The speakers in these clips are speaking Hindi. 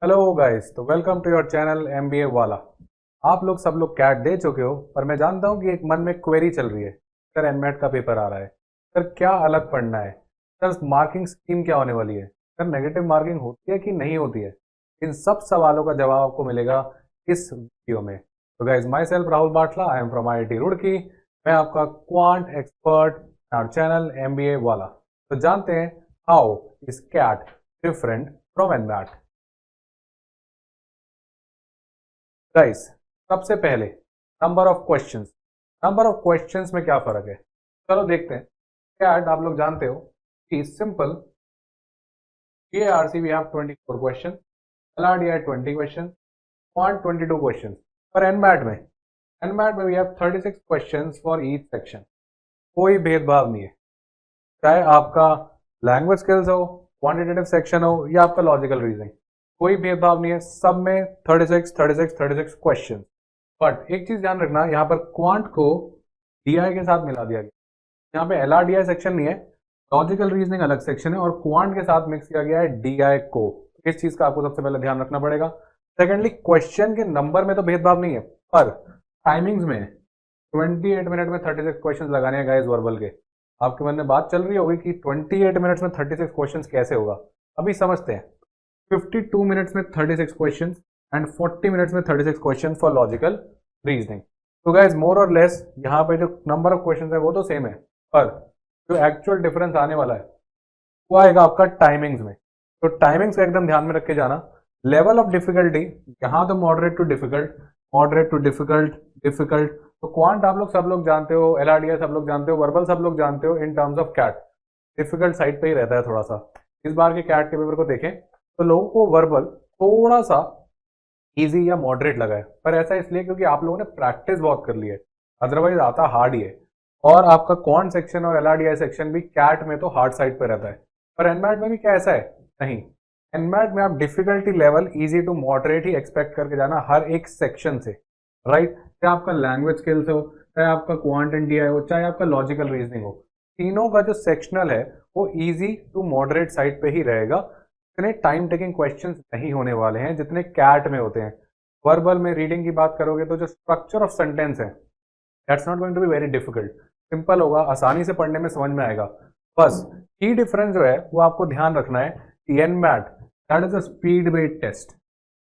हेलो गाइस, तो welcome to your channel MBA वाला। आप लोग सब लोग कैट दे चुके हो, पर मैं जानता हूँ कि एक मन में क्वेरी चल रही है। सर, एनमेट का पेपर आ रहा है, सर क्या अलग पढ़ना है, सर मार्किंग स्कीम क्या होने वाली है, सर नेगेटिव मार्किंग होती है कि नहीं होती है। इन सब सवालों का जवाब आपको मिलेगा इस वीडियो में। तो guys, myself Rahul Batla, I am from IIT Roorkee. मैं आपका quant expert, our channel MBA वाला। तो जानते हैं how is CAT different from NMAT. Guys, सबसे पहले नंबर ऑफ क्वेश्चंस में क्या फर्क है, चलो देखते हैं। कैट आप लोग जानते हो कि simple ARC we have 24 question, LRDI 20 question, quant 22 question. पर एनमैट में we have 36 questions for each section. कोई भेदभाव नहीं है, चाहे आपका लैंग्वेज स्किल्स हो, क्वांटिटेटिव सेक्शन हो या आपका लॉजिकल रीजनिंग, कोई भेदभाव नहीं है। सब में 36 क्वेश्चन। बट एक चीज ध्यान रखना, यहाँ पर क्वांट को DI के साथ मिला दिया गया। यहाँ पे LRDI सेक्शन नहीं है, लॉजिकल रीजनिंग अलग सेक्शन है, और क्वांट के साथ मिक्स किया गया है DI को। इस चीज का आपको सबसे पहले ध्यान रखना पड़ेगा। सेकेंडली, क्वेश्चन के नंबर में तो भेदभाव नहीं है, पर टाइमिंग्स में 28 मिनट में 36 क्वेश्चन लगाने हैं गाइस वर्बल के। आपके मन में बात चल रही होगी कि 28 मिनट्स में 36 क्वेश्चन कैसे होगा। अभी समझते हैं। 52 मिनट्स में 36 क्वेश्चन एंड 40 मिनट्स में 36 क्वेश्चन फॉर लॉजिकल रीजनिंग। तो गाइज मोर और लेस यहाँ पे जो नंबर ऑफ क्वेश्चन है वो तो सेम है, पर जो एक्चुअल डिफरेंस आने वाला है वो आएगा आपका टाइमिंग्स में। तो टाइमिंग्स का एकदम ध्यान में रख के जाना। लेवल ऑफ डिफिकल्टी यहाँ तो moderate to difficult, moderate to difficult, difficult. तो क्वांट आप लोग सब लोग जानते हो, LRDI सब लोग जानते हो, वर्बल सब लोग जानते हो। In terms of CAT difficult side पे ही रहता है थोड़ा सा। इस बार के कैट के पेपर को देखें तो लोगों को वर्बल थोड़ा सा इजी या मॉडरेट लगा है, पर ऐसा इसलिए क्योंकि आप लोगों ने प्रैक्टिस बहुत कर ली है, अदरवाइज आता हार्ड ही है। और आपका क्वांट सेक्शन और LRDI सेक्शन भी कैट में तो हार्ड साइड पे रहता है, पर एनमैट में भी क्या ऐसा है? नहीं, एनमैट में आप difficulty level easy to moderate ही एक्सपेक्ट करके जाना हर एक सेक्शन से, राइट। चाहे आपका लैंग्वेज स्किल्स हो, चाहे आपका क्वांट एंड DI हो, चाहे आपका लॉजिकल रीजनिंग हो, तीनों का जो सेक्शनल है वो इजी टू मॉडरेट साइड पे ही रहेगा। इतने टाइम टेकिंग क्वेश्चंस नहीं होने वाले हैं जितने कैट में होते हैं। वर्बल में रीडिंग की बात करोगे तो जो स्ट्रक्चर ऑफ सेंटेंस है that's not going to be very difficult, simple होगा, आसानी से पढ़ने में समझ में आएगा। बस की डिफरेंस जो है वो आपको ध्यान रखना है कि NMAT that is a speed based test,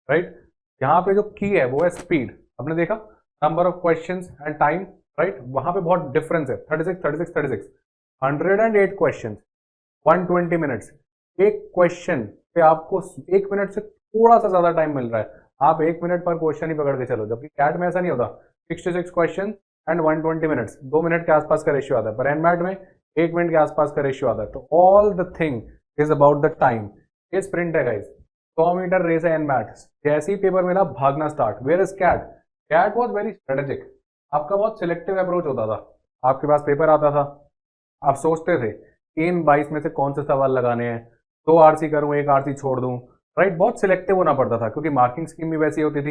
right. यहाँ पे जो की है वो है स्पीड। आपने देखा number of questions and time, right, वहां पे बहुत डिफरेंस है। 36 108 क्वेश्चन 120 मिनट्स। एक क्वेश्चन पे आपको 1 मिनट से थोड़ा सा ज्यादा टाइम मिल रहा है, आप 1 मिनट पर क्वेश्चन ही पकड़ के चलो, जबकि कैट में ऐसा नहीं होता। 66 क्वेश्चन एंड 120 मिनट्स, 2 मिनट के आसपास का रेशियो आता है, पर एनमैट में 1 मिनट के आसपास का रेशियो आता है। तो all the thing is about the time. ये स्प्रिंट है गाइस, 100 मीटर रेस है एनमैट। जैसे ही पेपर मिला भागना start. Where is CAT? CAT was very strategic, आपका बहुत सिलेक्टिव अप्रोच होता था। आपके पास पेपर आता था, आप सोचते थे इन 22 में से कौन से सवाल लगाने हैं, 2 RC करूं, 1 RC छोड़ दूं, राइट। बहुत सिलेक्टिव होना पड़ता था क्योंकि मार्किंग स्कीम भी वैसी होती थी।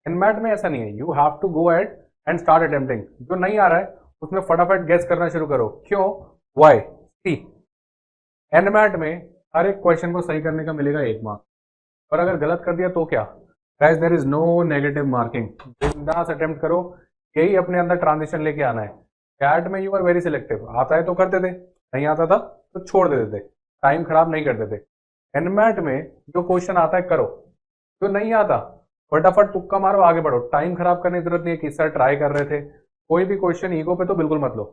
एनमैट में ऐसा नहीं है, you have to go at end start attempting. जो नहीं आ रहा है उसमें फटाफट गेस करना शुरू करो। क्यों? वाई? सी, एनमैट में हर एक क्वेश्चन को सही करने का मिलेगा 1 मार्क, और अगर गलत कर दिया तो क्या? Guys, there is no negative marking. बिंदास अटेम्प्ट करो, यही अपने अंदर ट्रांजिशन लेके आना है। कैट में यू आर वेरी सिलेक्टिव, आता है तो करते थे, नहीं आता था तो छोड़ देते थे, टाइम खराब नहीं करते थे। एनमैट में जो क्वेश्चन आता है करो, जो नहीं आता फटाफट तुक्का मारो, आगे बढ़ो। टाइम खराब करने की जरूरत नहीं है कि सर ट्राई कर रहे थे। कोई भी क्वेश्चन ईगो पे तो बिल्कुल मत लो।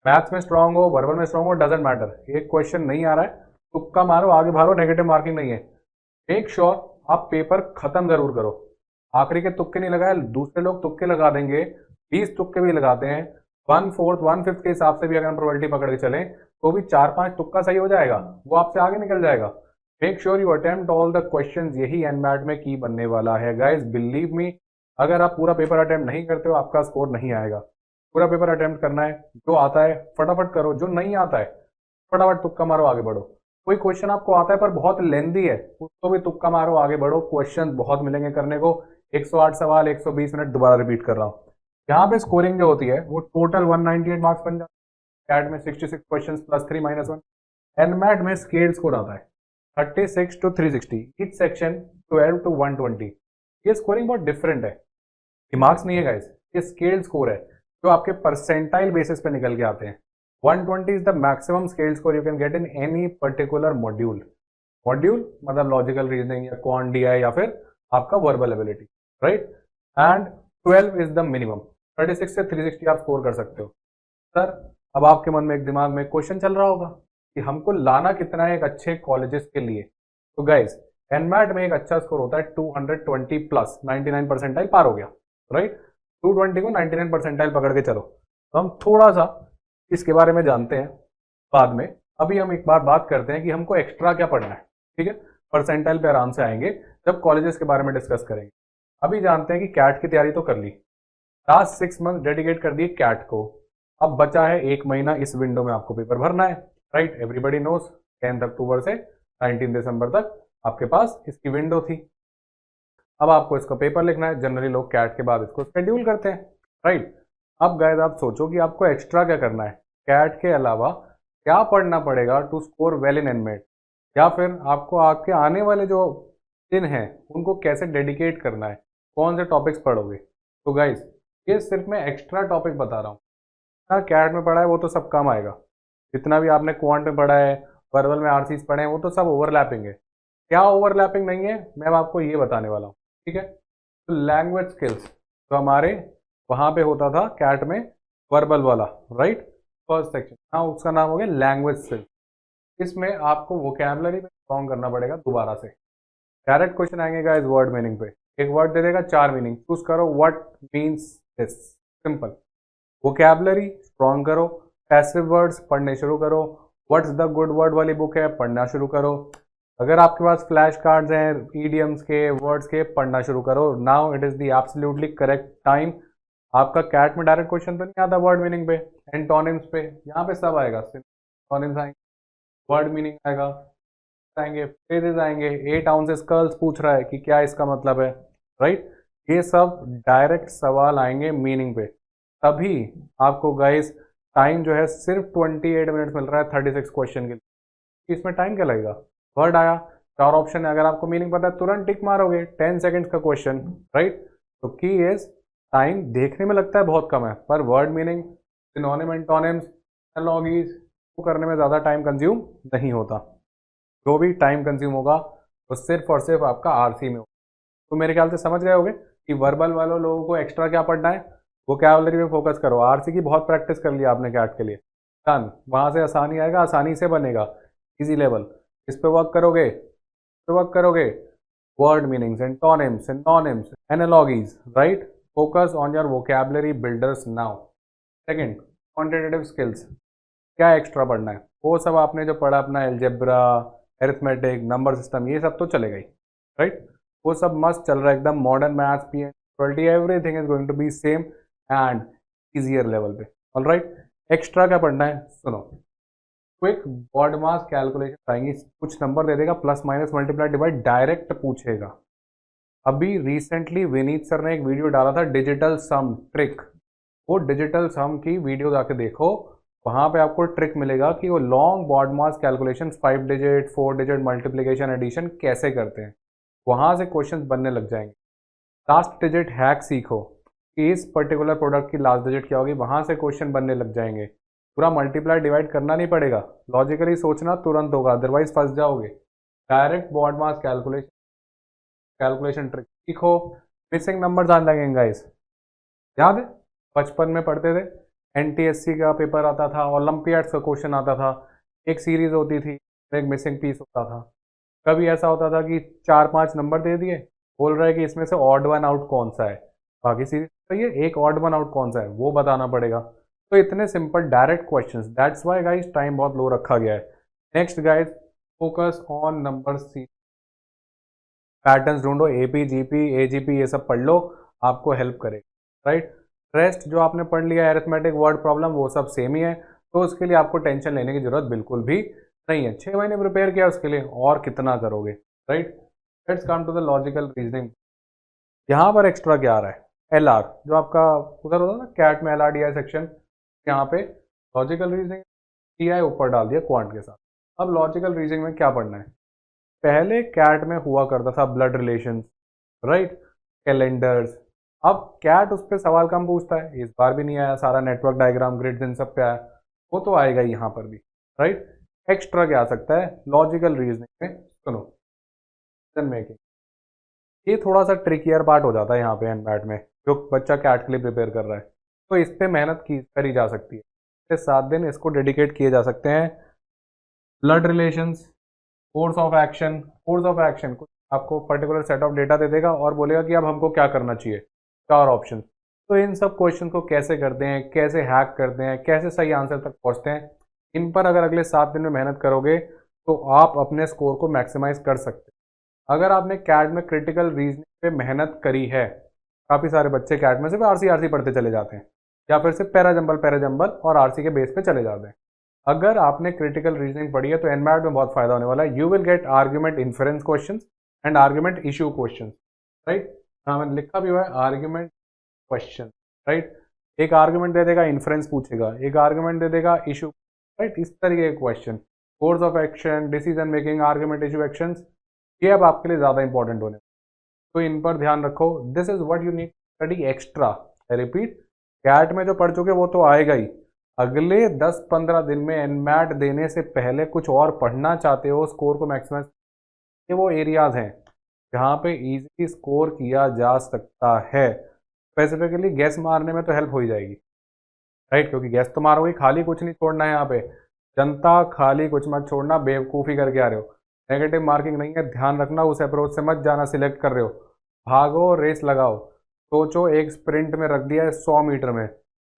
मैथ्स में स्ट्रांग हो, वर्बल में स्ट्रांग हो, डजेंट मैटर। एक क्वेश्चन नहीं आ रहा है, तुक्का मारो, आगे भागो, नेगेटिव मार्किंग नहीं है। मेक श्योर आप पेपर खत्म जरूर करो। आखिरी के तुक्के नहीं लगाए, दूसरे लोग तुक्के लगा देंगे, 20 तुक्के भी लगाते हैं। 1/4 1/5 के हिसाब से भी अगर हम प्रोबेबिलिटी पकड़ के चलें तो भी 4-5 तुक्का सही हो जाएगा, वो आपसे आगे निकल जाएगा। Make sure you attempt all the questions, यही एनमैट में की बनने वाला है गाइस। बिलीव मी, अगर आप पूरा पेपर अटेम्प्ट नहीं करते हो आपका स्कोर नहीं आएगा। पूरा पेपर अटेम्प्ट करना है, जो आता है फटाफट करो, जो नहीं आता है फटाफट तुक्का मारो, आगे बढ़ो। कोई क्वेश्चन आपको आता है पर बहुत लेंदी है, उसको भी तुक्का मारो, आगे बढ़ो। क्वेश्चन बहुत मिलेंगे करने को। 108 सवाल 120 मिनट, दोबारा रिपीट कर रहा हूँ। यहाँ पे स्कोरिंग जो होती है वो टोटल 198 मार्क्स बन जाता है। कैट में 66 क्वेश्चन +3 -1। एनमैट में स्केल स्कोर आता है 36 to 360। Each section 12 to 120। ये स्कोरिंग बहुत डिफरेंट है, ये मार्क्स नहीं है गाइस, ये स्केल स्कोर है जो आपके परसेंटाइल बेसिस पे निकल के आते हैं। 120 is the maximum scale score you can get in any particular module. Module मतलब लॉजिकल रीजनिंग या क्वांट डीआई या फिर आपका verbal ability, right. And 12 is the minimum. 36 से 360 आप स्कोर कर सकते हो। सर अब आपके मन में एक दिमाग में क्वेश्चन चल रहा होगा कि हमको लाना कितना है एक अच्छे कॉलेजेस के लिए। तो गाइस एनमैट में एक अच्छा स्कोर होता है 220 प्लस, 99 परसेंटाइल पार हो गया, राइट। 220 को 99 परसेंटाइल पकड़ के चलो। तो हम थोड़ा सा इसके बारे में जानते हैं बाद में। अभी हम एक बार बात करते हैं कि हमको एक्स्ट्रा क्या पढ़ना है, ठीक है। परसेंटाइल पे आराम से आएंगे जब कॉलेजेस के बारे में डिस्कस करेंगे। अभी जानते हैं कि कैट की तैयारी तो कर ली, लास्ट 6 मंथ डेडिकेट कर दिए कैट को। अब बचा है 1 महीना, इस विंडो में आपको पेपर भरना है, राइट। एवरीबडी नोज 10 अक्टूबर से 19 दिसंबर तक आपके पास इसकी विंडो थी। अब आपको इसका पेपर लिखना है। जनरली लोग कैट के बाद इसको शेड्यूल करते हैं, राइट। अब गाइस आप सोचो कि आपको एक्स्ट्रा क्या करना है, कैट के अलावा क्या पढ़ना पड़ेगा to score well in NMAT, या फिर आपको आपके आने वाले जो दिन हैं उनको कैसे डेडिकेट करना है, कौन से टॉपिक्स पढ़ोगे। तो गाइस ये सिर्फ मैं एक्स्ट्रा टॉपिक बता रहा हूँ। हाँ कैट में पढ़ा है वो तो सब काम आएगा, जितना भी आपने क्वांट में पढ़ा है, वर्बल में आरसीज पढ़े हैं, वो तो सब ओवरलैपिंग है। क्या ओवरलैपिंग नहीं है मैं आपको ये बताने वाला हूँ, ठीक है। तो लैंग्वेज स्किल्स तो हमारे वहाँ पे होता था कैट में वर्बल वाला, राइट, फर्स्ट सेक्शन। हाँ उसका नाम हो गया लैंग्वेज स्किल्स। इसमें आपको वोकैबुलरी में स्ट्रॉन्ग करना पड़ेगा दोबारा से। डायरेक्ट क्वेश्चन आएंगे गाइस वर्ड मीनिंग पे, एक वर्ड दे देगा 4 मीनिंग, चूज करो what means this, simple. Vocabulary strong करो, पैसिव वर्ड्स पढ़ने शुरू करो, व्हाट्स द गुड वर्ड वाली बुक है पढ़ना शुरू करो। अगर आपके पास फ्लैश कार्ड्स हैं ईडियम्स के, वर्ड्स के, पढ़ना शुरू करो। Now it is the absolutely correct time. आपका कैट में डायरेक्ट क्वेश्चन तो नहीं आता वर्ड मीनिंग पे, एंटोनिम्स पे, यहाँ पे सब आएगा। एंटोनिम्स आएंगे, वर्ड मीनिंग आएगा, आएंगे, फ्रेजेस आएंगे। 8 आउंसेस कर्ल्स पूछ रहा है कि क्या इसका मतलब है, राइट। ये सब डायरेक्ट सवाल आएंगे मीनिंग पे। तभी आपको गाइस टाइम जो है सिर्फ 28 मिनट्स मिल रहा है 36 क्वेश्चन के लिए। इसमें टाइम क्या लगेगा, वर्ड आया, 4 ऑप्शन है, अगर आपको मीनिंग पता है तुरंत टिक मारोगे, 10 सेकेंड्स का क्वेश्चन, राइट। तो की इज टाइम देखने में लगता है बहुत कम है, पर word meaning, synonym, antonyms, analogies को करने में ज़्यादा टाइम कंज्यूम नहीं होता। जो भी टाइम कंज्यूम होगा वो सिर्फ और सिर्फ आपका आरसी में होगा। तो मेरे ख्याल से समझ गए होगे कि वर्बल वालों लोगों को एक्स्ट्रा क्या पढ़ना है, वोकैबुलरी में फोकस करो। आरसी की बहुत प्रैक्टिस कर लिया आपने कैट के लिए, डन। वहाँ से आसानी आएगा, आसानी से बनेगा, इजी लेवल। इस पे वर्क करोगे, word meanings, antonyms, synonyms, analogies, right. Focus on your vocabulary builders now. Second, quantitative skills, क्या एक्स्ट्रा पढ़ना है, वो सब आपने जो पढ़ा अपना एल्जेब्रा, अरिथमेटिक, नंबर सिस्टम, ये सब तो चलेगा ही, राइट। वो सब मस्त चल रहा है एकदम। Modern maths, PN, everything is going to be same and easier level पे, ऑलराइट। एक्स्ट्रा क्या पढ़ना है, सुनो। क्विक बॉड मास कैलकुलेशन आएंगी, कुछ नंबर दे देगा, plus minus multiply divide direct पूछेगा। अभी रिसेंटली विनीत सर ने एक वीडियो डाला था डिजिटल सम ट्रिक, वो डिजिटल सम की वीडियो जाके देखो, वहां पे आपको ट्रिक मिलेगा कि वो long BODMAS calculation 5 digit 4 digit multiplication addition कैसे करते हैं, वहां से क्वेश्चंस बनने लग जाएंगे। लास्ट डिजिट हैक सीखो कि इस पर्टिकुलर प्रोडक्ट की लास्ट डिजिट क्या होगी, वहां से क्वेश्चन बनने लग जाएंगे। पूरा मल्टीप्लाई डिवाइड करना नहीं पड़ेगा, लॉजिकली सोचना तुरंत होगा, अदरवाइज फंस जाओगे। डायरेक्ट बॉड मास कैलकुलेशन ट्रिक सीखो, मिसिंग नंबर्स आने लगेंगे गाइस। याद है बचपन में पढ़ते थे, एनटीएससी का पेपर आता था, ओलंपियाड्स का क्वेश्चन आता था, एक सीरीज होती थी, एक मिसिंग पीस होता था। कभी ऐसा होता था कि 4-5 नंबर दे दिए, बोल रहे हैं कि इसमें से ऑड वन आउट कौन सा है, बाकी सीरीज तो ये एक ऑड वन आउट कौन सा है वो बताना पड़ेगा। तो इतने simple direct questions, that's why guys time बहुत लो रखा गया है। Next guys, focus on number C, patterns ढूंढो, एपी, जीपी, एजीपी, ये सब पढ़ लो, आपको हेल्प करेगा, राइट। रेस्ट जो आपने पढ़ लिया अरिथमेटिक, वर्ड प्रॉब्लम, वो सब सेम ही है, तो उसके लिए आपको टेंशन लेने की जरूरत बिल्कुल भी नहीं है। 6 महीने प्रिपेयर किया उसके लिए, और कितना करोगे, right. Let's come to the logical reasoning. यहाँ पर एक्स्ट्रा क्या आ रहा है, एलआर, जो आपका उधर होता है ना कैट में एलआर डीआई सेक्शन, यहाँ पे लॉजिकल रीजनिंग टीआई ऊपर डाल दिया क्वांट के साथ। अब लॉजिकल रीजनिंग में क्या पढ़ना है, पहले कैट में हुआ करता था ब्लड रिलेशन, राइट, कैलेंडर्स। अब कैट उस पर सवाल कम पूछता है, इस बार भी नहीं आया, सारा नेटवर्क डायग्राम ग्रिड्स इन सब पे आया, वो तो आएगा ही यहाँ पर भी, राइट। एक्स्ट्रा क्या आ सकता है, लॉजिकल रीजनिंग में, सुनो, डिसीजन मेकिंग, ये थोड़ा सा ट्रिकियर पार्ट हो जाता है यहाँ पे एनमैट में, जो बच्चा कैट के लिए प्रिपेयर कर रहा है, तो इस पे मेहनत की करी जा सकती है, 7 दिन इसको डेडिकेट किए जा सकते हैं। Blood relations, course of action कुछ आपको पर्टिकुलर सेट ऑफ डेटा दे देगा और बोलेगा कि अब हमको क्या करना चाहिए, 4 ऑप्शन। तो इन सब क्वेश्चन को कैसे करते हैं, कैसे हैक करते हैं, कैसे सही आंसर तक पहुंचते हैं, इन पर अगर अगले 7 दिन में मेहनत करोगे तो आप अपने स्कोर को मैक्सिमाइज कर सकते हैं। अगर आपने कैट में क्रिटिकल रीजनिंग पे मेहनत करी है, काफ़ी सारे बच्चे कैट में सिर्फ आरसी पढ़ते चले जाते हैं, या फिर सिर्फ पैराजंबल और आरसी के बेस पे चले जाते हैं। अगर आपने क्रिटिकल रीजनिंग पढ़ी है तो एनमैट में बहुत फायदा होने वाला है। You will get argument inference questions and argument issue questions, right. हाँ, मैंने लिखा भी हुआ है आर्ग्यूमेंट क्वेश्चन, राइट। एक आर्ग्यूमेंट दे देगा, इन्फ्रेंस पूछेगा, एक आर्ग्यूमेंट दे देगा, इशू, राइट, इस तरीके के question. Course of action, decision making, argument, issue, actions, ये अब आपके लिए ज़्यादा इंपॉर्टेंट होने, तो इन पर ध्यान रखो। This is what you need study extra. I repeat, CAT में जो पढ़ चुके वो तो आएगा ही, अगले 10-15 दिन में एनमैट देने से पहले कुछ और पढ़ना चाहते हो स्कोर को मैक्सिमाइज, ये वो एरियाज हैं जहाँ पे इजीली स्कोर किया जा सकता है। स्पेसिफिकली गैस मारने में तो हेल्प हो ही जाएगी, राइट, क्योंकि गैस तो मारोगे, खाली कुछ नहीं छोड़ना है यहाँ पे, जनता खाली कुछ मत छोड़ना, बेवकूफ़ी करके आ रहे हो। नेगेटिव मार्किंग नहीं है, ध्यान रखना, उस अप्रोच से मत जाना, सिलेक्ट कर रहे हो, भागो, रेस लगाओ, सोचो एक स्प्रिंट में रख दिया है 100 मीटर में,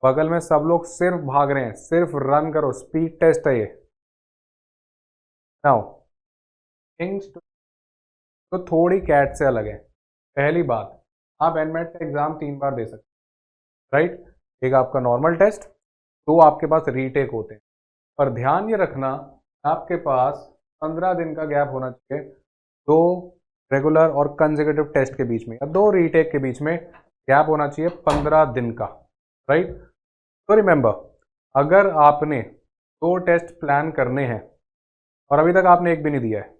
बगल में सब लोग सिर्फ भाग रहे हैं, सिर्फ रन करो, स्पीड टेस्ट है ये। नाउ थिंग्स तो थोड़ी कैट से अलग है। पहली बात, आप एनमेट का एग्जाम 3 बार दे सकते हैं, राइट। एक आपका नॉर्मल टेस्ट, 2 आपके पास रीटेक होते हैं, पर ध्यान ये रखना आपके पास 15 दिन का गैप होना चाहिए 2 रेगुलर और कंसेक्यूटिव टेस्ट के बीच में, या 2 रीटेक के बीच में गैप होना चाहिए 15 दिन का, राइट। तो रिमेंबर, अगर आपने 2 टेस्ट प्लान करने हैं और अभी तक आपने एक भी नहीं दिया है,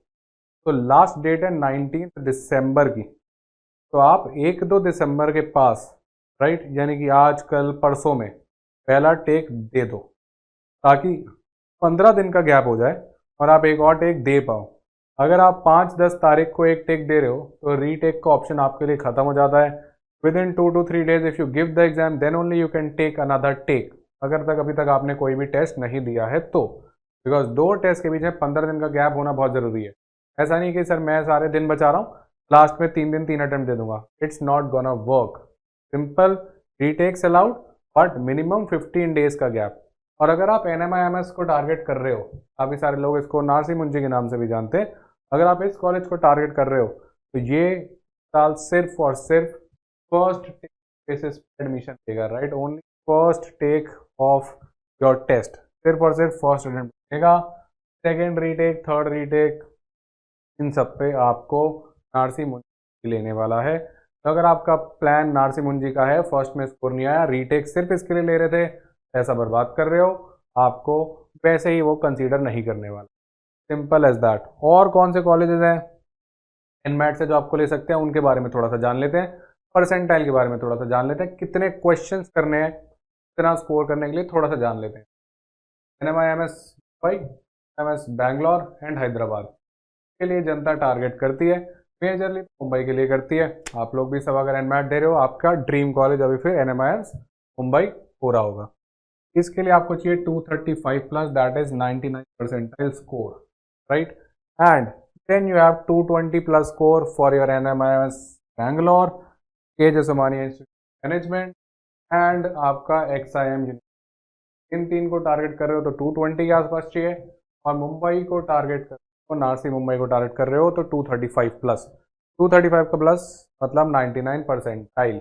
तो लास्ट डेट है 19 दिसंबर की, तो आप 1-2 दिसंबर के पास, राइट, यानी कि आज कल परसों में पहला टेक दे दो, ताकि 15 दिन का गैप हो जाए और आप एक और टेक दे पाओ। अगर आप 5-10 तारीख को एक टेक दे रहे हो तो रीटेक का ऑप्शन आपके लिए खत्म हो जाता है। Within 2 to 3 days if you give the exam then only you can take another take, अगर तक अभी तक आपने कोई भी टेस्ट नहीं दिया है तो, बिकॉज 2 टेस्ट के बीच में 15 दिन का गैप होना बहुत ज़रूरी है। ऐसा नहीं कि सर मैं सारे दिन बचा रहा हूँ, लास्ट में 3 दिन 3 अटेम्प्ट दे दूंगा, it's not gonna work. Simple retakes allowed, but minimum 15 days का गैप। और अगर आप NMIMS को टारगेट कर रहे हो, काफ़ी सारे लोग इसको नारसी मुंजी के नाम से भी जानते हैं, अगर आप इस कॉलेज को टारगेट कर रहे हो तो ये साल सिर्फ और सिर्फ फर्स्ट टेक बेसिस एडमिशन देगा, right, only first take of your test, सिर्फ और सिर्फ फर्स्ट अटेम्प्ट देगा। सेकेंड रीटेक, थर्ड रीटेक, इन सब पे आपको नारसी मुंजी लेने वाला है। तो अगर आपका प्लान नारसी मुंजी का है, फर्स्ट में स्कोर नहीं आया, रीटेक सिर्फ इसके लिए ले रहे थे, पैसा बर्बाद कर रहे हो, आपको वैसे ही वो कंसीडर नहीं करने वाला, सिंपल एज दैट। और कौन से कॉलेजेस हैं एनमैट से जो आपको ले सकते हैं, उनके बारे में थोड़ा सा जान लेते हैं, परसेंटाइल के बारे में थोड़ा सा जान लेते हैं, कितने क्वेश्चंस करने हैं, कितना स्कोर करने के लिए थोड़ा सा जान लेते हैं। NMIMS Mumbai, NMIMS Bangalore and Hyderabad के लिए जनता टारगेट करती है, मेजरली मुंबई के लिए करती है। आप लोग भी सब अगर एनमैट दे रहे हो, आपका ड्रीम कॉलेज अभी फिर NMIMS मुंबई हो रहा होगा। इसके लिए आपको चाहिए 235 plus, that is 99 percentile score, right, and then you have 220 plus score for your NMIMS Bangalore, KJ Somani institute management and आपका XIM। इन 3 को टारगेट कर रहे हो तो 220 के आसपास चाहिए, और मुंबई को टारगेट कर रहे हो, नारसी मुंबई को टारगेट कर रहे हो तो 235 प्लस, 235 का प्लस मतलब 99 परसेंटाइल।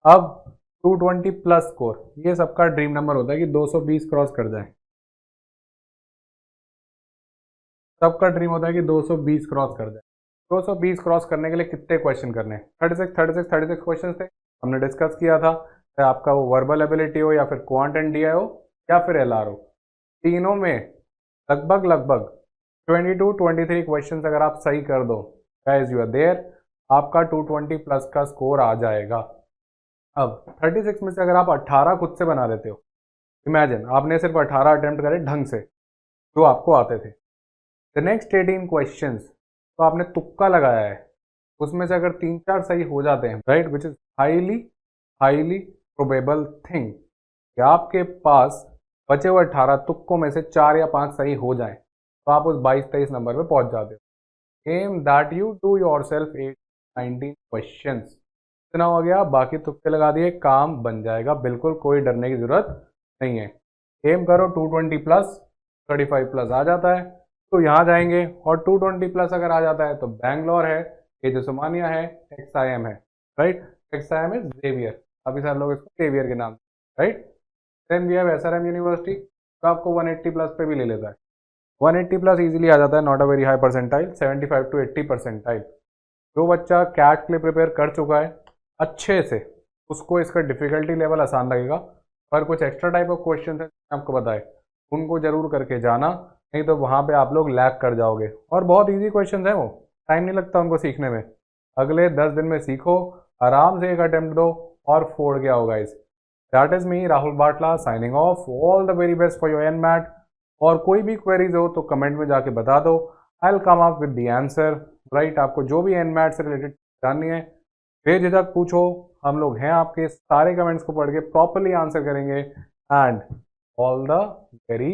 अब 220 प्लस स्कोर, ये सबका ड्रीम नंबर होता है कि 220 क्रॉस कर जाए, सबका ड्रीम होता है कि 220 क्रॉस कर जाए। 220 क्रॉस करने के लिए कितने क्वेश्चन करने हैं, 36 क्वेश्चन थे, हमने डिस्कस किया था, चाहे आपका वो वर्बल एबिलिटी हो या फिर क्वांट एंड DI हो या फिर LR हो, तीनों में लगभग 22-23 क्वेश्चन अगर आप सही कर दो गाइस यू आर देयर, आपका 220 प्लस का स्कोर आ जाएगा। अब 36 में से अगर आप 18 खुद से बना लेते हो, इमेजिन आपने सिर्फ 18 अटेम्प्ट करे ढंग से जो आपको आते थे। द नेक्स्ट 18 क्वेश्चंस तो आपने तुक्का लगाया है, उसमें से अगर 3-4 सही हो जाते हैं right, which is highly highly probable thing कि आपके पास बचे हुए 18 तुक्कों में से 4 या 5 सही हो जाएं तो आप उस 22-23 नंबर पे पहुंच जाते हो। Aim that you do yourself 8-19 question. इतना हो गया, बाकी तुक्के लगा दिए, काम बन जाएगा, बिल्कुल कोई डरने की जरूरत नहीं है। एम करो 220 प्लस, 35 प्लस आ जाता है तो यहाँ जाएंगे, और 220 प्लस अगर आ जाता है तो बैंगलोर है, ये जो सोमानिया है, XIM है राइट, XIM इज जेवियर, काफी सारे लोग इसको जेवियर के नाम right. Then we have SRM university, तो आपको 180 प्लस पे भी ले लेता है, 180 प्लस इजीली आ जाता है, not a very high percentile, 75 to 80 percentile. जो बच्चा कैट के लिए प्रिपेयर कर चुका है अच्छे से, उसको इसका डिफिकल्टी लेवल आसान लगेगा, पर कुछ एक्स्ट्रा टाइप ऑफ क्वेश्चन है आपको बताए उनको जरूर करके जाना, नहीं तो वहाँ पे आप लोग लैग कर जाओगे। और बहुत इजी क्वेश्चन है वो, टाइम नहीं लगता उनको सीखने में, अगले 10 दिन में सीखो, आराम से एक अटेम्प्ट दो और फोड़ के आओ guys. That is me Rahul Batla signing off, all the very best for your NMAT. और कोई भी क्वेरीज हो तो कमेंट में जाके बता दो, I will come up with the answer right. आपको जो भी एनमैट से रिलेटेड जाननी है बेझिझक पूछो, हम लोग हैं आपके, सारे कमेंट्स को पढ़ के प्रॉपरली आंसर करेंगे। And all the very